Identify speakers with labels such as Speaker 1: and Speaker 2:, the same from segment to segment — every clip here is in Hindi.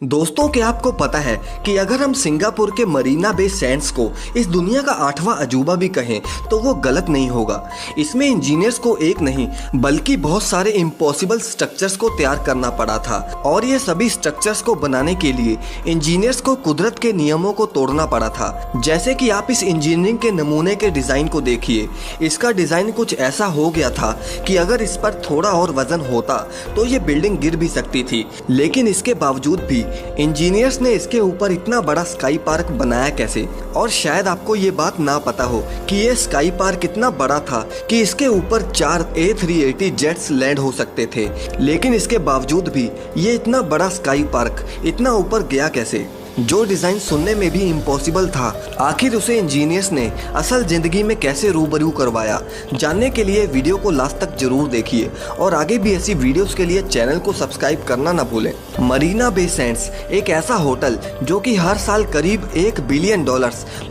Speaker 1: दोस्तों, क्या आपको पता है कि अगर हम सिंगापुर के मरीना बे सैंड्स को इस दुनिया का 8वां अजूबा भी कहें तो वो गलत नहीं होगा। इसमें इंजीनियर्स को एक नहीं बल्कि बहुत सारे इम्पॉसिबल स्ट्रक्चर्स को तैयार करना पड़ा था और ये सभी स्ट्रक्चर्स को बनाने के लिए इंजीनियर्स को कुदरत के नियमों को तोड़ना पड़ा था। जैसे कि आप इस इंजीनियरिंग के नमूने के डिज़ाइन को देखिए। इसका डिज़ाइन कुछ ऐसा हो गया था कि अगर इस पर थोड़ा और वजन होता तो ये बिल्डिंग गिर भी सकती थी, लेकिन इसके बावजूद भी इंजीनियर्स ने इसके ऊपर इतना बड़ा स्काई पार्क बनाया कैसे। और शायद आपको ये बात ना पता हो कि ये स्काई पार्क इतना बड़ा था कि इसके ऊपर 4 A380 जेट्स लैंड हो सकते थे, लेकिन इसके बावजूद भी ये इतना बड़ा स्काई पार्क इतना ऊपर गया कैसे। जो डिज़ाइन सुनने में भी इम्पॉसिबल था, आखिर उसे इंजीनियर्स ने असल ज़िंदगी में कैसे रूबरू करवाया। जानने के लिए वीडियो को लास्ट तक जरूर देखिए और आगे भी ऐसी वीडियोस के लिए चैनल को सब्सक्राइब करना ना भूलें। मरीना बे सैंड्स एक ऐसा होटल जो कि हर साल करीब $1 बिलियन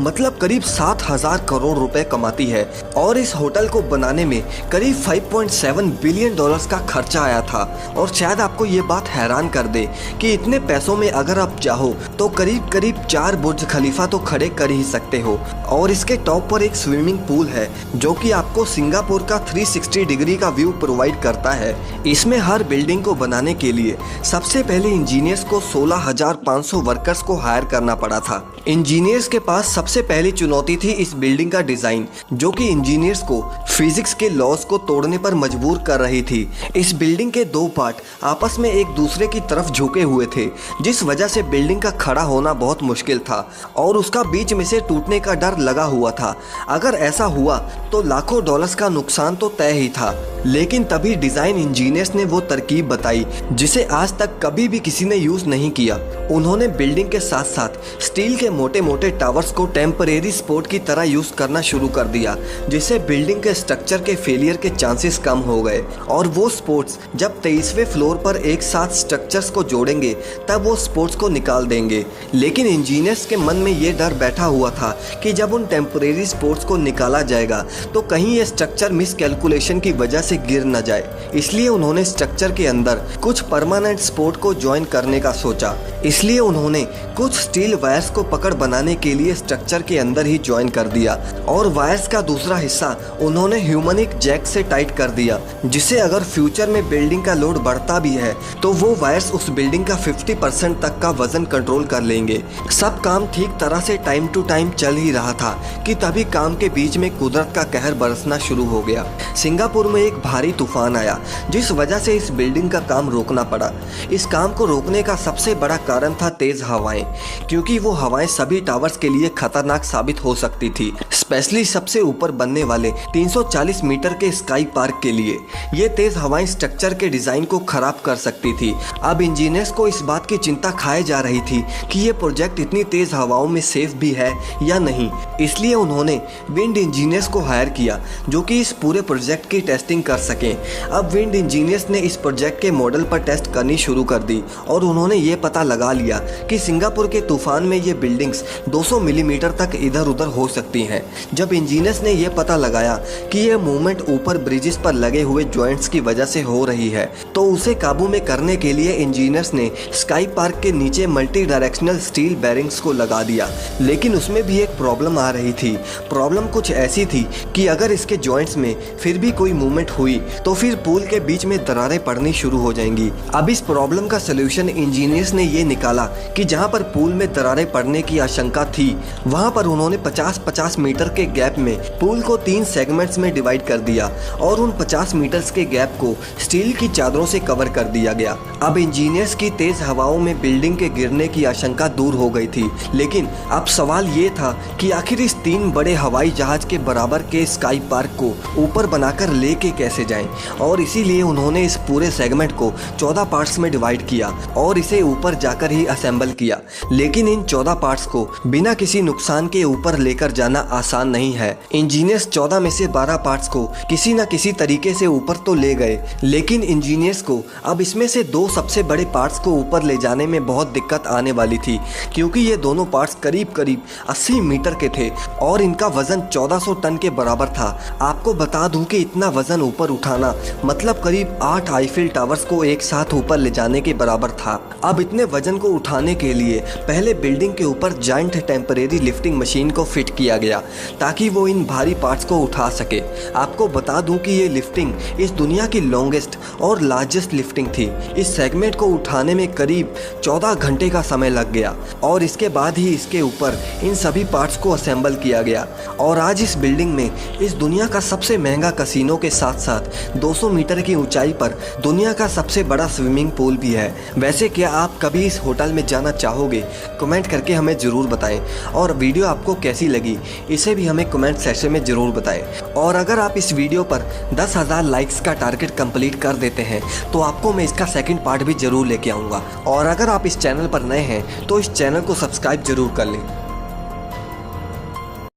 Speaker 1: मतलब करीब 7,000 करोड़ रुपए कमाती है और इस होटल को बनाने में करीब $5.7 बिलियन का खर्चा आया था। और शायद आपको ये बात हैरान कर दे कि इतने पैसों में अगर आप चाहो तो करीब करीब 4 बुर्ज खलीफा तो खड़े कर ही सकते हो। और इसके टॉप पर एक स्विमिंग पूल है जो कि आपको सिंगापुर का 360 डिग्री का व्यू प्रोवाइड करता है। इसमें हर बिल्डिंग को बनाने के लिए सबसे पहले इंजीनियर्स को 16,500 वर्कर्स को हायर करना पड़ा था। इंजीनियर्स के पास सबसे पहली चुनौती थी इस बिल्डिंग का डिजाइन, जो कि इंजीनियर्स को फिजिक्स के लॉज को तोड़ने पर मजबूर कर रही थी। इस बिल्डिंग के 2 पार्ट आपस में एक दूसरे की तरफ झुके हुए थे, जिस वजह से बिल्डिंग का खड़ा होना बहुत मुश्किल था और उसका बीच में से टूटने का डर लगा हुआ था। अगर ऐसा हुआ तो लाखों डॉलर्स का नुकसान तो तय ही था। लेकिन तभी डिजाइन इंजीनियर्स ने वो तरकीब बताई जिसे आज तक कभी भी किसी ने यूज नहीं किया। उन्होंने बिल्डिंग के साथ साथ स्टील के मोटे मोटे टावर्स को टेम्परेरी सपोर्ट की तरह यूज करना शुरू कर दिया, जिससे बिल्डिंग के स्ट्रक्चर के फेलियर के चांसेस कम हो गए। और वो सपोर्ट्स जब 23वें फ्लोर पर एक साथ स्ट्रक्चर्स को जोड़ेंगे तब वो सपोर्ट्स को निकाल देंगे। लेकिन इंजीनियर्स के मन में ये डर बैठा हुआ था कि जब उन टेम्परेरी सपोर्ट्स को निकाला जाएगा तो कहीं ये स्ट्रक्चर मिस कैलकुलेशन की वजह से गिर न जाए। इसलिए उन्होंने स्ट्रक्चर के अंदर कुछ परमानेंट सपोर्ट को ज्वाइन करने का सोचा। इसलिए उन्होंने कुछ स्टील वायर्स को पकड़ बनाने के लिए स्ट्रक्चर के अंदर ही ज्वाइन कर दिया और वायर्स का दूसरा हिस्सा उन्होंने ह्यूमनिक जैक से टाइट कर दिया, जिससे अगर फ्यूचर में बिल्डिंग का लोड बढ़ता भी है तो वो वायर्स उस बिल्डिंग का 50% तक का वजन कंट्रोल कर लेंगे। सब काम ठीक तरह से टाइम टू टाइम चल ही रहा था कि तभी काम के बीच में कुदरत का कहर बरसना शुरू हो गया। सिंगापुर में एक भारी तूफान आया जिस वजह से इस बिल्डिंग का काम रोकना पड़ा। इस काम को रोकने का सबसे बड़ा कारण था तेज हवाएं, क्योंकि वो हवाएं सभी टावर्स के लिए खतरनाक साबित हो सकती थी, स्पेशली सबसे ऊपर बनने वाले 340 मीटर के स्काई पार्क के लिए। ये तेज हवाएं स्ट्रक्चर के डिजाइन को खराब कर सकती थी। अब इंजीनियर्स को इस बात की चिंता खाए जा रही थी कि ये प्रोजेक्ट इतनी तेज हवाओं में सेफ भी है या नहीं। इसलिए उन्होंने विंड इंजीनियर्स को हायर किया जो कि इस पूरे प्रोजेक्ट की टेस्टिंग कर सकें। अब विंड इंजीनियर्स ने इस प्रोजेक्ट के मॉडल पर टेस्ट करनी शुरू कर दी और उन्होंने ये पता लगा लिया कि सिंगापुर के तूफान में ये बिल्डिंग्स 200 मिलीमीटर तक इधर उधर हो सकती हैं। जब इंजीनियर्स ने यह पता लगाया कि यह मूवमेंट ऊपर ब्रिजेस पर लगे हुए जॉइंट्स की वजह से हो रही है तो उसे काबू में करने के लिए इंजीनियर्स ने स्काई पार्क के नीचे मल्टी डायरेक्शनल स्टील बैरिंग्स को लगा दिया। लेकिन उसमें भी एक प्रॉब्लम आ रही थी। प्रॉब्लम कुछ ऐसी थी कि अगर इसके जॉइंट्स में फिर भी कोई मूवमेंट हुई तो फिर पूल के बीच में दरारें पड़नी शुरू हो जाएंगी। अब इस प्रॉब्लम का सलूशन इंजीनियर्स ने ये निकाला कि जहां पर पूल में दरारें पड़ने की आशंका थी वहां पर उन्होंने 50-50 मीटर के गैप में पूल को 3 सेगमेंट्स में डिवाइड कर दिया और उन 50 मीटर्स के गैप को स्टील की चादरों से कवर कर दिया गया। अब इंजीनियर्स की तेज हवाओं में बिल्डिंग के गिरने की आशंका दूर हो गई थी। लेकिन अब सवाल ये था कि आखिर इस 3 बड़े हवाई जहाज के बराबर के स्काई पार्क को ऊपर बनाकर लेके कैसे जाएं। और इसीलिए उन्होंने इस पूरे सेगमेंट को 14 पार्ट्स में डिवाइड किया और इसे ऊपर जाकर ही असेंबल किया। लेकिन इन 14 पार्ट्स को बिना किसी नुकसान के ऊपर लेकर जाना आसान नहीं है। इंजीनियर्स 14 में से 12 पार्ट्स को किसी न किसी तरीके से ऊपर तो ले गए, लेकिन इंजीनियर्स को अब इसमें से 2 सबसे बड़े पार्ट्स को ऊपर ले जाने में बहुत दिक्कत आने वाली थी, क्योंकि ये दोनों पार्ट्स करीब करीब 80 मीटर के थे और इनका वजन 1400 टन के बराबर था। आपको बता दूं कि इतना वजन ऊपर उठाना मतलब करीब 8 आईफिल टावर्स को एक साथ ऊपर ले जाने के बराबर था। अब इतने वजन को उठाने के लिए पहले बिल्डिंग के ऊपर जाइंट टेम्परेरी लिफ्टिंग मशीन को फिट किया गया ताकि वो इन भारी पार्ट्स को उठा सके। आपको बता दूं कि ये लिफ्टिंग इस दुनिया की लॉन्गेस्ट और लार्जेस्ट लिफ्टिंग थी। इस सेगमेंट को उठाने में करीब 14 घंटे का समय लग गया और इसके बाद ही इसके ऊपर इन सभी पार्ट्स को असेंबल किया गया। और आज इस बिल्डिंग में इस दुनिया का सबसे महंगा कसिनो के साथ साथ 200 मीटर की ऊंचाई पर दुनिया का सबसे बड़ा स्विमिंग पूल भी है। वैसे क्या आप कभी इस होटल में जाना चाहोगे? कमेंट करके हमें ज़रूर बताएं। और वीडियो आपको कैसी लगी इसे भी हमें कमेंट सेक्शन में ज़रूर बताएं। और अगर आप इस वीडियो पर 10,000 लाइक्स का टारगेट कंप्लीट कर देते हैं तो आपको मैं इसका सेकंड पार्ट भी ज़रूर लेके आऊँगा। और अगर आप इस चैनल पर नए हैं तो इस चैनल को सब्सक्राइब ज़रूर कर लें।